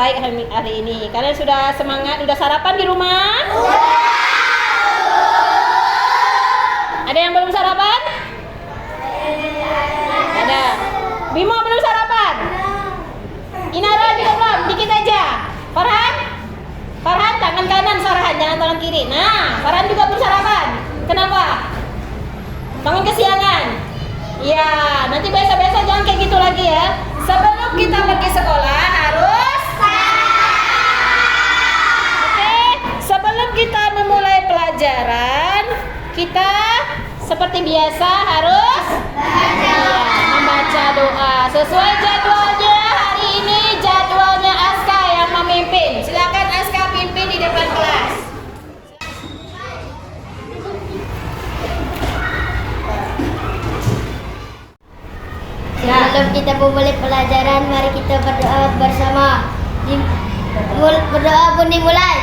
terbaik hari ini. Kalian sudah semangat, sudah sarapan di rumah? Ada yang belum sarapan? Ada. Bimo belum sarapan? Inara juga belum? Dikit aja. Farhan? Farhan tangan kanan, Farhan jangan tangan kiri. Nah, Farhan juga belum sarapan. Kenapa? Bangun kesiangan. Ya, nanti besok-besok jangan kayak gitu lagi ya. Sebelum kita pergi sekolah harus Oke, sebelum kita memulai pelajaran, kita seperti biasa harus membaca doa sesuai jadwalnya. Hari ini jadwalnya Aska yang memimpin. Silakan Aska pimpin di depan kelas. Sebelum kita memulai pelajaran, mari kita berdoa bersama. Berdoa pun dimulai.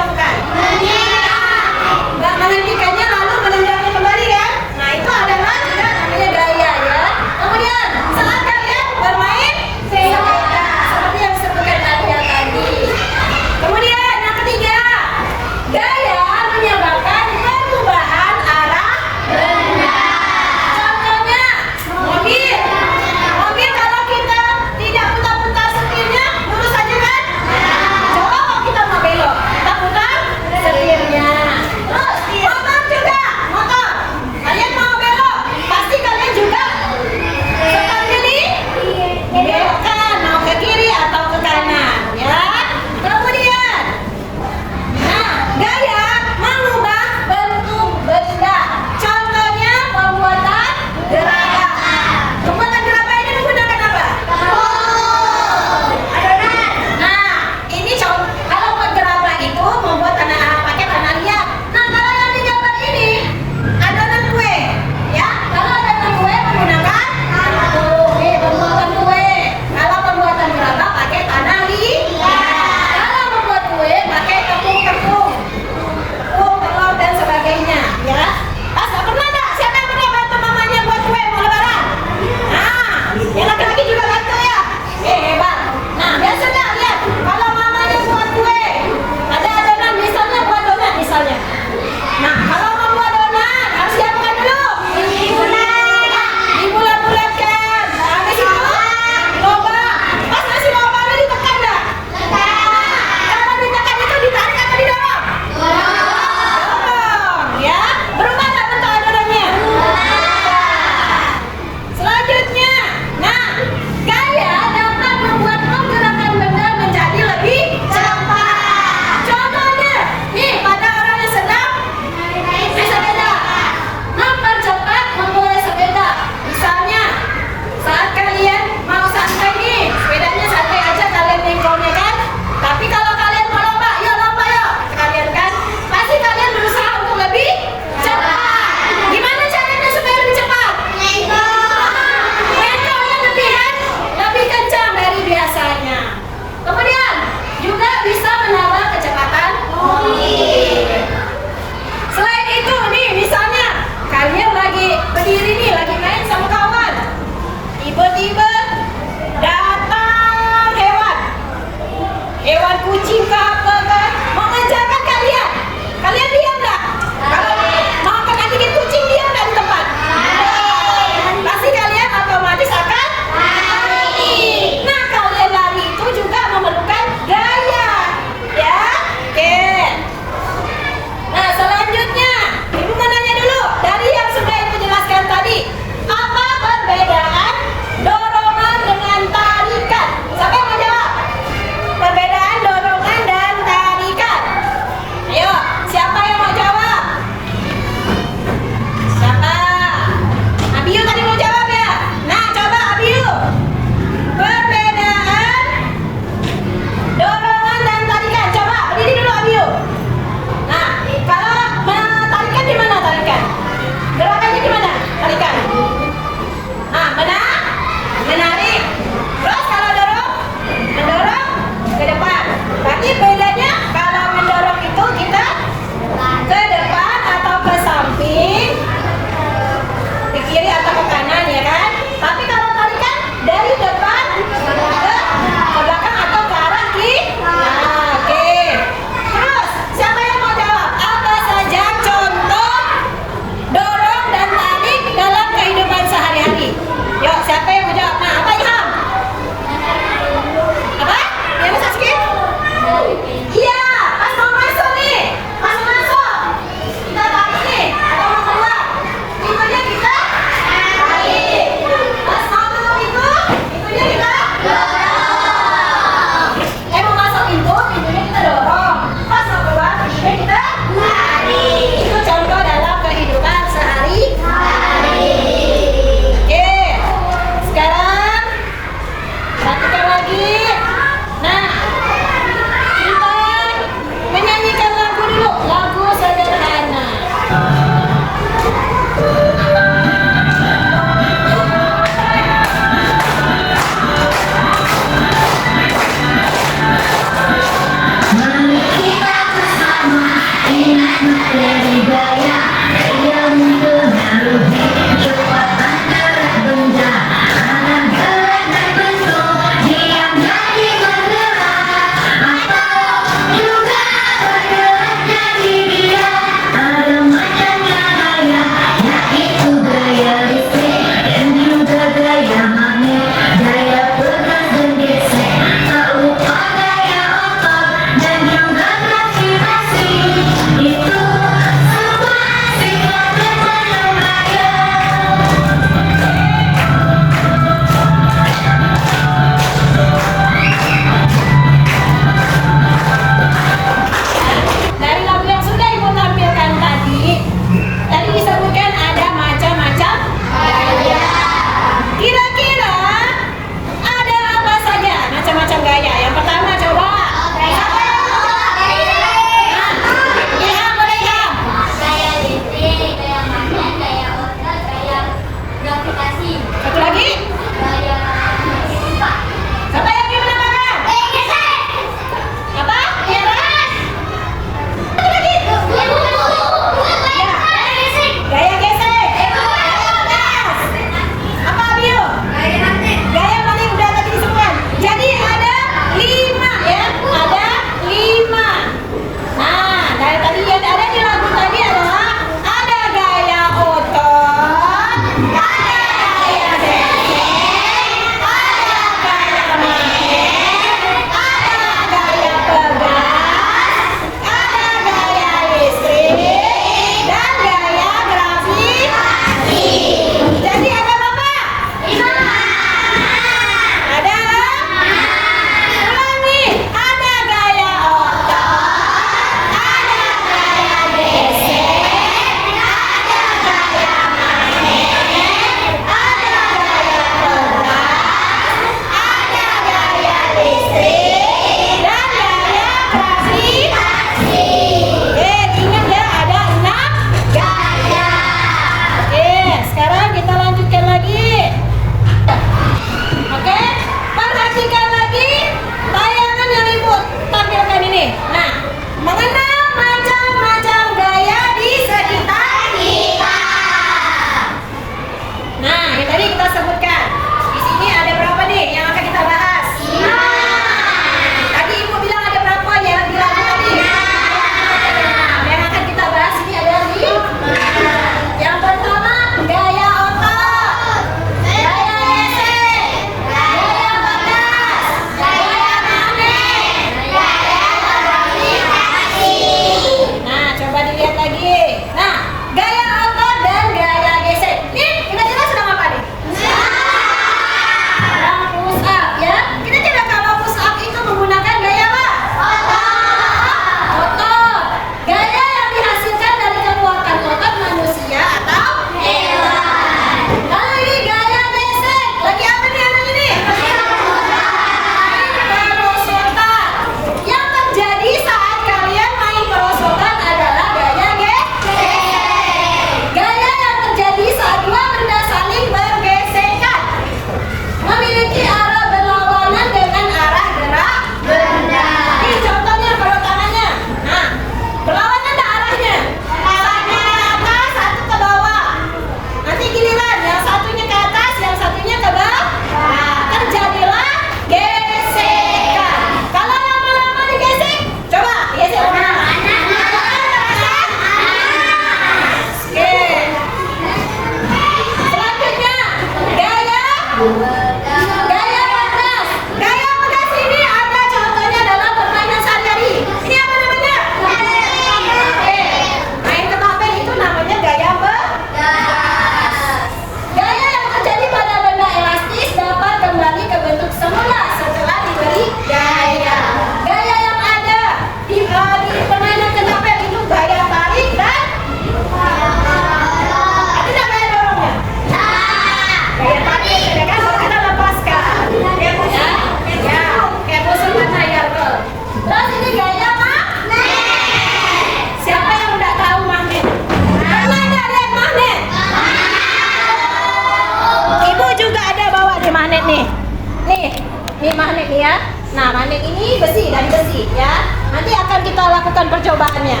Nih magnet nih ya. Nah, magnet ini besi, dari besi ya. Nanti akan kita lakukan percobaannya.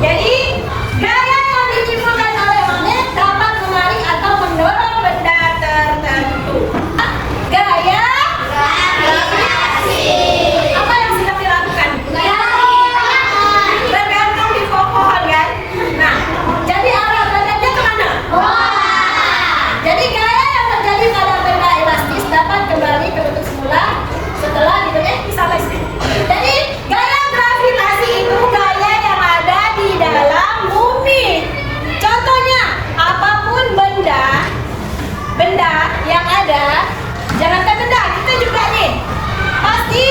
Jadi, gaya yang ditimbulkan oleh magnet dapat menarik atau mendorong benda tertentu. Gaya gravitasi. Apa yang sedang dilakukan? Bergantung di pohon kan? Nah, jadi arah badannya kemana? Jadi gaya yang terjadi pada benda elastis dapat kembali ke bentuk semula setelah diberi sampai sini. Jadi gaya gravitasi itu gaya yang ada di dalam bumi. Contohnya apapun benda yang ada, jangankan benda, kita juga nih pasti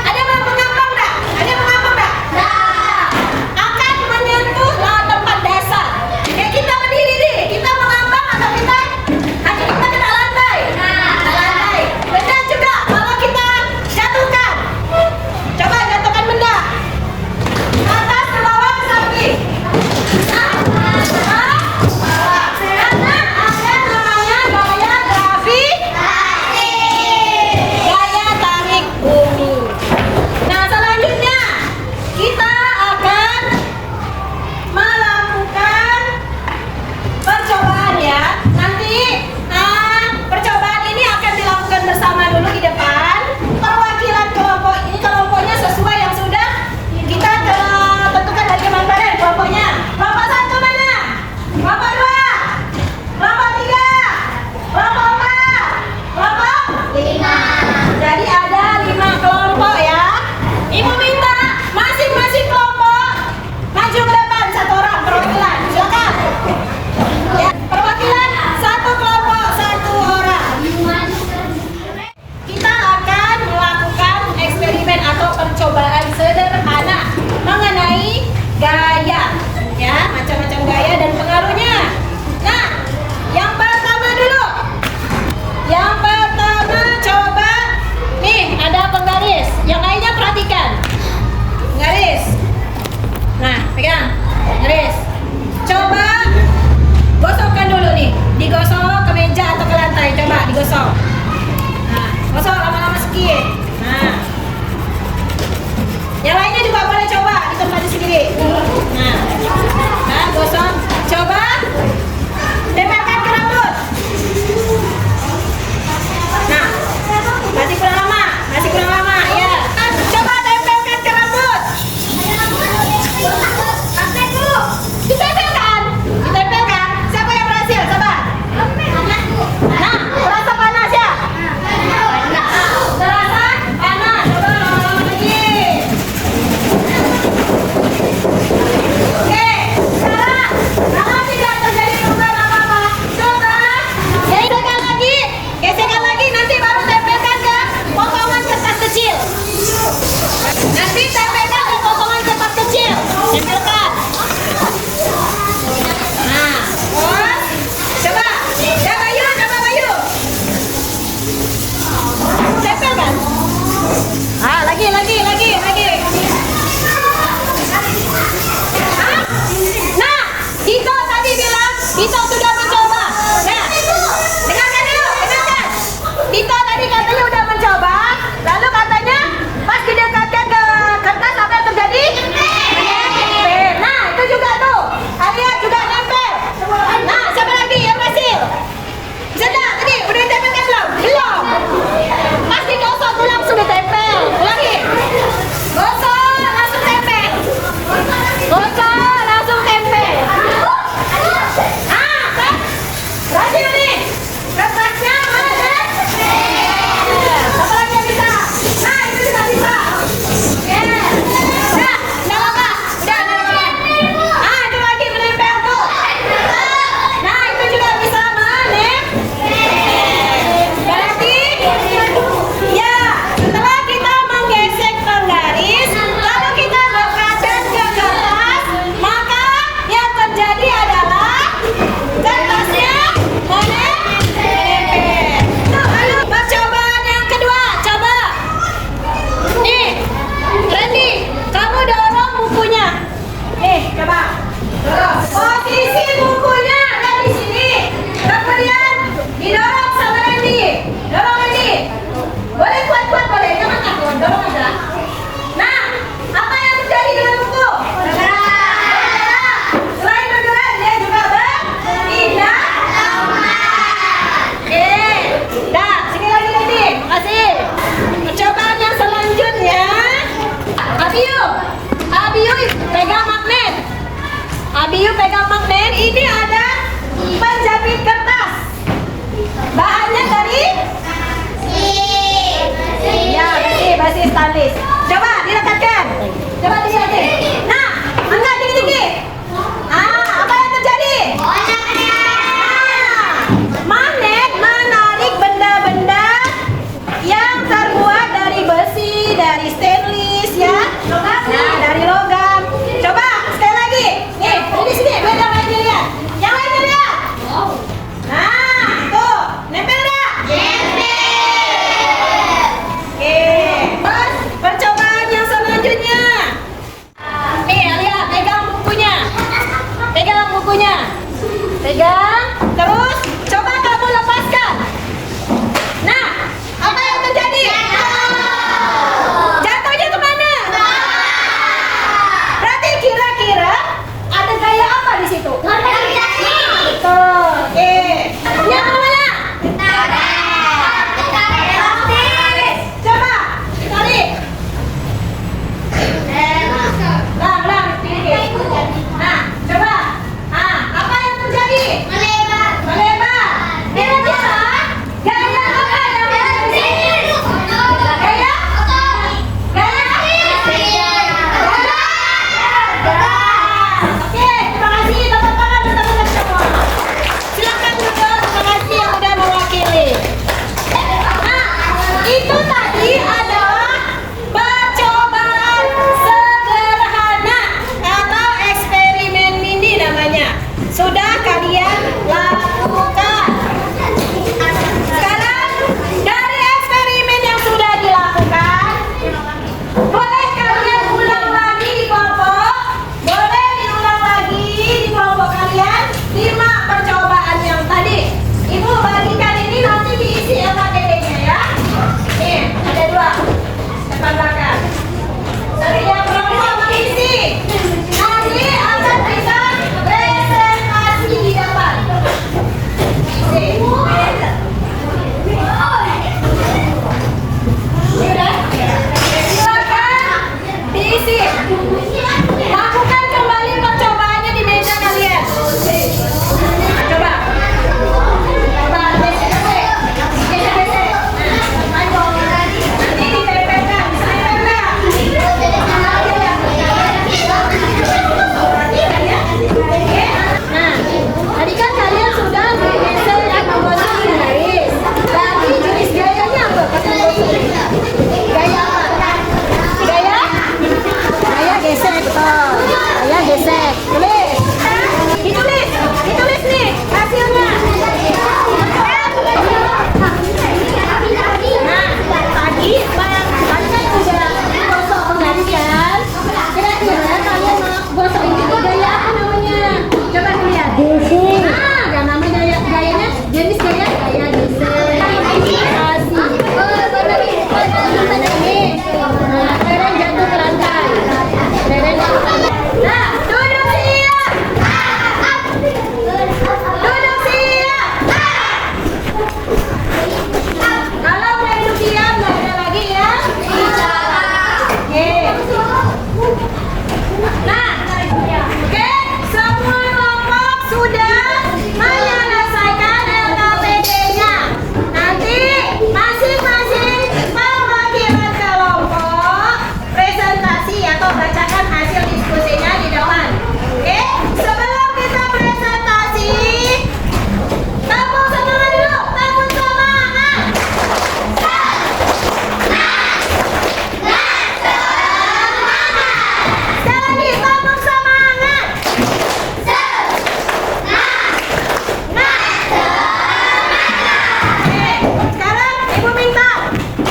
ada yang mengambang enggak? Ada yang mengambang enggak? Akan menyentuh tempat dasar. Kayak kita berdiri nih, kita mengambang atau kita kaki kita kena lantai. Lantai. Benda juga kalau kita jatuhkan. Coba jatuhkan benda. Ke atas, ke bawah, ke samping. Karena ada namanya gaya gravitasi. Gaya tarik bumi. Nah, selanjutnya kita akan melakukan percobaan ya. Nanti percobaan ini akan dilakukan bersama dulu di depan. Perwakilan kelompok ini kelompoknya sesuai yang sudah kita tentukan dari kemarin kelompoknya. Kelompok 1 mana? Kelompok 2? Kelompok 3? Kelompok 4? Kelompok 5. Jadi ada 5 kelompok ya. Ibu minta masing-masing kelompok maju ke depan, 1 orang perwakilan. Silakan. Ya, perwakilan 1 kelompok 1 orang. Kita akan melakukan eksperimen atau percobaan sederhana mengenai gaya, ya, macam-macam gaya dan pengaruhnya. Nah, yang pertama dulu. Yang pertama coba nih ada penggaris. Yang lainnya perhatikan. Garis. Nah, pegang. Garis. Coba gosokkan dulu nih. Digosok ke meja atau ke lantai. Coba digosok. Nah, gosok lama-lama sedikit. Nah. Yang lainnya juga boleh coba di tempat sendiri. Nah, gosok. Coba tempelkan ke rambut. Nah, masih kurang lama, ya. Coba tempelkan ke rambut. Abiyu pegang magnet. Ini ada penjepit kertas. Bahannya dari? Ya, besi stainless. Coba dilekatkan. Coba dilihatin. Nah, angkat tinggi-tinggi. Apa yang terjadi? Magnet menarik benda-benda yang terbuat dari besi, dari stainless ya. Nah, dari logam. Coba sekali lagi. Nih, ini sini, biar yang lainnya lihat. Yang lainnya lihat. Nah, tuh, nempel enggak? Oke, terus percobaan yang selanjutnya. Nih, lihat, pegang bukunya. Pegang bukunya. Pegang, terus coba kamu lepaskan. Nah, apa yang terjadi? Jatuhnya kemana? Berarti kira-kira ada gaya apa di situ? Betul. Oke. Yang mana? Coba tarik. Lang, tinggi. Nah, coba. Apa yang terjadi? Melebar. Kira-kira gaya apa yang terjadi? Gaya? Oke, terima kasih teman-teman teman-teman semua. Silakan duduk, terima kasih yang sudah mewakili. Itu tadi adalah percobaan sederhana atau eksperimen mini namanya. Sudah kalian lakukan. Sekarang dari eksperimen yang sudah dilakukan, boleh kalian ulang lagi di kelompok. Boleh diulang lagi di kelompok kalian 5 percobaan yang tadi. Ibu bagikan ini nanti diisi LKPD-nya ya. Nih, ada 2. Depan belakang. Dari yang perempuan mengisi. Nanti akan kita presentasi di depan. Isi. Sudah? Silakan diisi. Lakukan kembali percobaannya di meja kalian. Coba. Coba, gesek. Nanti ditempelkan, Nah, tadi kan kalian sudah menggeser yang menggosok garis. Berarti jenis gayanya apa? Gaya apa? Gaya? Gaya gesek, betul. Gaya gesek. Tulis. Ditulis nih hasilnya. Nah, tadi kan udah gosok penggaris kan? Kira-kira kalian mau gosok ini gaya apa namanya? Coba lihat. Yang namanya gayanya jenis gaya gesek. Lereng jatuh ke lantai. Nah, duduk siap. Duduk siap. Kalau udah duduk siap, nggak ada lagi ya bicara. Oke. Nah, oke, semua kelompok sudah menyelesaikan LKPD-nya. Nanti masing-masing perwakilan kelompok presentasi atau bacakan hasil diskusinya di depan. Oke, sebelum kita presentasi, tepuk semangat dulu, tepuk semangat. Sekali lagi, tepuk semangat. Oke, sekarang ibu minta,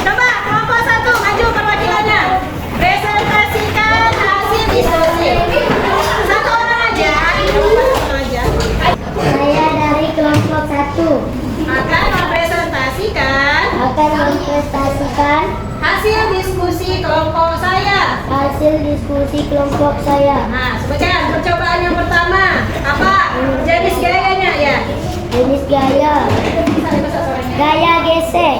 coba kelompok 1 maju perwakilannya. Presentasikan hasil diskusi. 1 orang aja, Saya dari kelompok 1 akan mempresentasikan hasil diskusi kelompok saya. Nah, sebutkan percobaan yang pertama apa? Jenis gayanya ya. Jenis gaya gesek.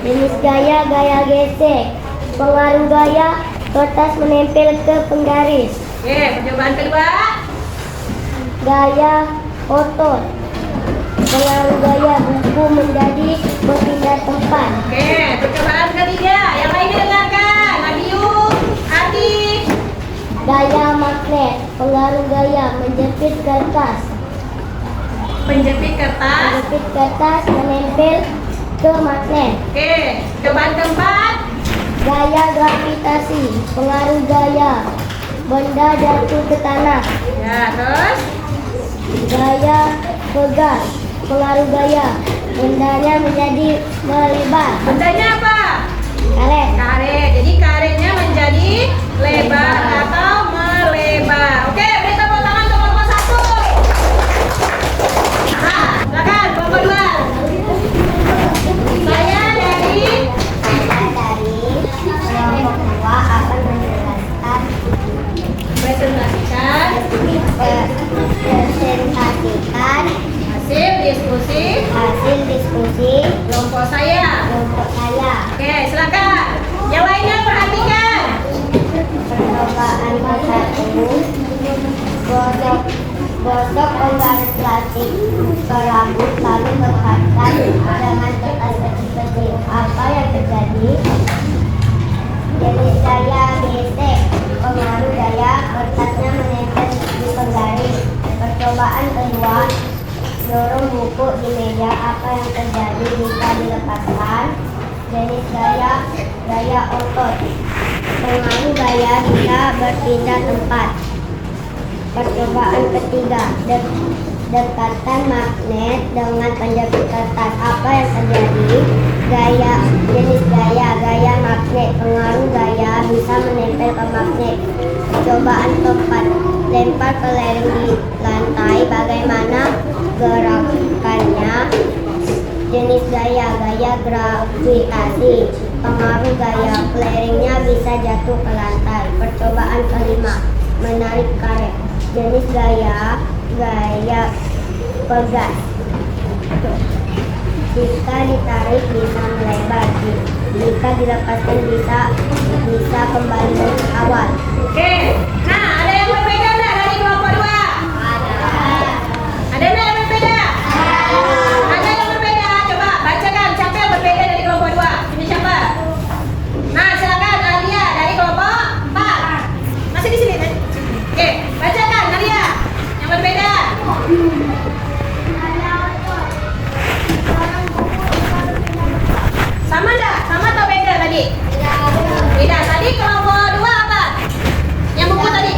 Jenis gaya gesek. Pengaruh gaya Kertas menempel ke penggaris. Oke, percobaan kedua. Gaya otot. Pengaruh gaya buku menjadi berpindah tempat. Oke, percobaan ketiga. Yang lainnya dengarkan. Nabiu, Adi. Gaya magnet. Pengaruh gaya menjepit kertas. Penjepit kertas. Menjepit kertas menempel ke magnet. Oke, cobaan keempat. Gaya gravitasi. Pengaruh gaya benda jatuh ke tanah. Ya, terus. Gaya pegas. Pengaruh gaya bendanya menjadi melebar. Bendanya apa? Karet. Karet. Jadi karetnya menjadi lebar atau melebar. Oke, beri tepuk tangan untuk kelompok 1. Nah, silakan kelompok 2. Saya dari Kelompok 2 akan menjelaskan presentasikan hasil diskusi kelompok saya. kelompok saya. Oke, silakan. Yang lainnya perhatikan. Percobaan ke-1, gosok penggaris plastik ke rambut lalu lekatkan dengan kertas kecil-kecil. Apa yang terjadi? Jenis gaya gesek. Pengaruh gaya kertasnya menempel di penggaris. Percobaan kedua, dorong buku di meja. Apa yang terjadi jika dilepaskan? Jenis gaya otot. Pengaruh gaya bisa berpindah tempat. Percobaan ketiga, dekatkan magnet dengan penjepit kertas. Apa yang terjadi? Jenis gaya magnet. Pengaruh gaya bisa menempel ke magnet. Percobaan keempat, lempar kelereng di lantai. Bagaimana gerakannya? Jenis gaya gravitasi. Pengaruh gaya kelerengnya bisa jatuh ke lantai. Percobaan kelima, menarik karet. Jenis gaya pegas. Jika ditarik bisa melebar. Jika dilepaskan bisa kembali ke awal. Oke. Nah, ada yang berbeda nggak dari kelompok 2? Ada nggak yang berbeda? Ada yang berbeda. Coba bacakan siapa yang berbeda dari kelompok 2. Ini siapa? Nah, silakan Alia dari kelompok 4. Masih di sini kan? Oke, bacakan Alia yang berbeda. Sama enggak? Sama atau beda tadi? Beda. Tadi kelompok 2 apa? Yang buku tadi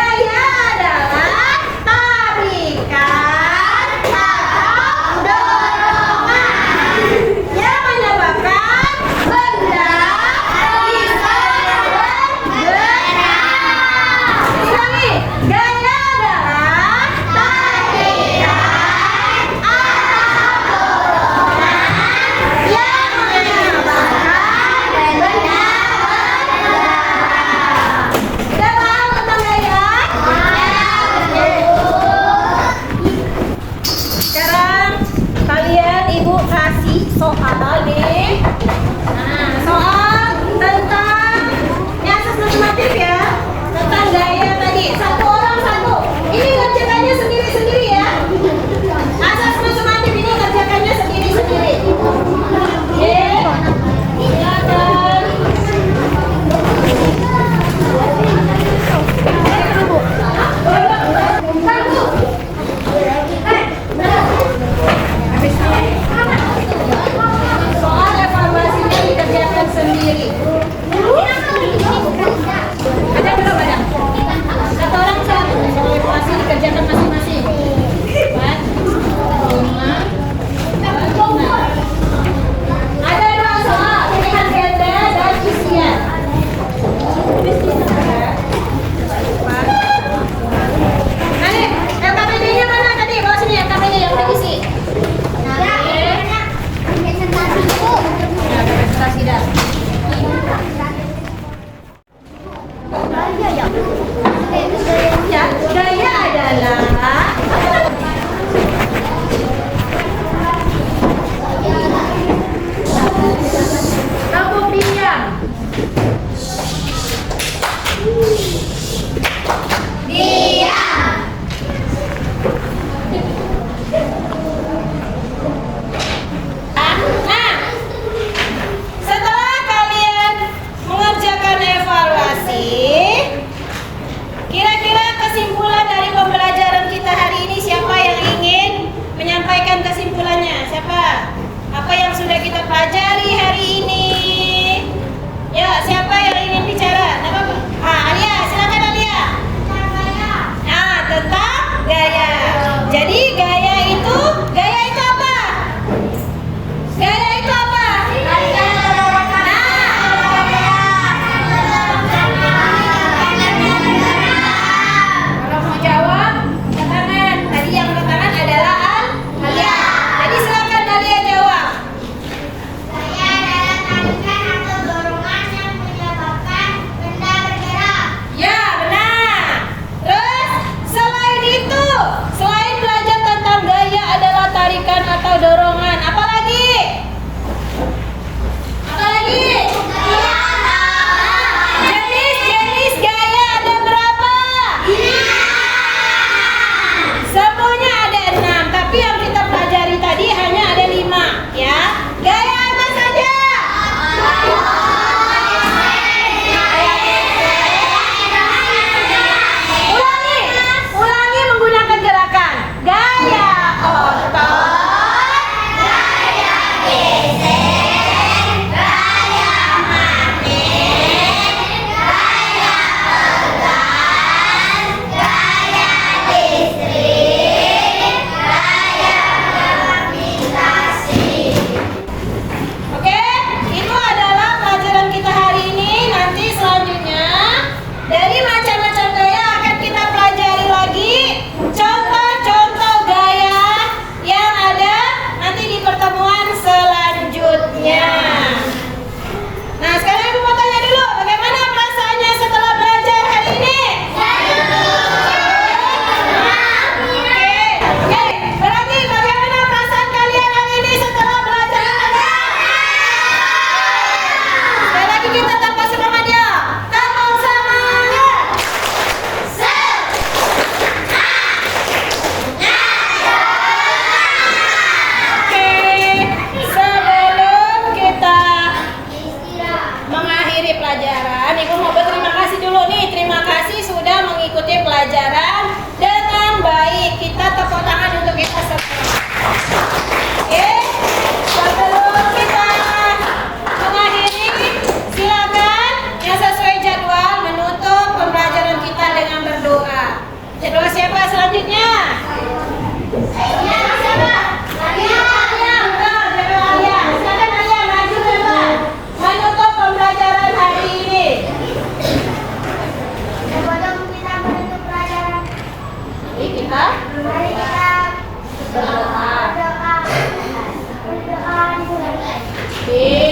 Gaya adalah tarikan atau dorongan yang menyebabkan benda bisa bergerak. Ulangi, gaya adalah tarikan atau dorongan yang menyebabkan benda bergerak. Udah paham tentang gaya? Sekarang kalian ibu kasih soal nih. Nah, soal tentang asas normatif ya, tentang gaya tadi. Satu orang satu. Ini ngerjakannya sendiri-sendiri ya. Asas normatif ini ngerjakannya sendiri-sendiri. Oke. Silakan. Soal evaluasinya dikerjakan sendiri. Ada belum ada? Satu orang satu. Soal evaluasi dikerjakan masing-masing. 4, 5, 6. Ada 2 soal, pilihan ganda dan isian. Tadi, LKPD-nya mana tadi? Bawa sini LKPD yang udah isi. Presentasi dah. Ya, gaya adalah kamu pinjam. Nah, setelah kalian mengerjakan evaluasi, kira-kira kesimpulan dari pembelajaran kita hari ini siapa yang ingin menyampaikan kesimpulannya? Siapa? Apa yang sudah kita pelajari hari ini? Ya, siapa yang ingin bicara? Alia, silakan Alia. Nah, tentang gaya. Jadi gaya itu apa? Gaya itu apa? Kalau mau jawab, angkat tangan. Tadi yang angkat tangan adalah Alia. Jadi silakan Alia jawab. Gaya adalah tarikan atau dorongan yang menyebabkan benda bergerak. Ya, benar. Terus selain itu, selain belajar tentang gaya adalah tarikan atau dorongan, apa lagi? Apa lagi? Jenis-jenis gaya ada berapa? Semuanya ada 6, tapi yang kita pelajari tadi hanya ada 5, ya. Gaya apa saja? Ulangi menggunakan gerakan. Gaya otot, gaya geser, gaya magnet, gaya pegang, gaya listrik, gaya gravitasi. Oke, itu adalah pelajaran kita hari ini. Nanti selanjutnya dari macam-macam gaya akan kita pelajari lagi contoh-contoh gaya yang ada nanti di pertemuan selanjutnya. Nah, sekarang ibu mau tanya dulu, bagaimana perasaannya setelah belajar hari ini? Oke, berarti bagaimana perasaan kalian hari ini setelah belajar? Sekali lagi kita tanpa semangat ya. Tanpa semangat. Oke, sebelum kita mengakhiri pelajaran, Ibu mau berterima kasih dulu nih. Terima kasih sudah mengikuti pelajaran dengan baik. Kita tepuk tangan untuk kita semua. Oke, sebelum kita mengakhiri, silakan yang sesuai jadwal menutup pembelajaran kita dengan berdoa. kita berdoa. Berdoa. Oke.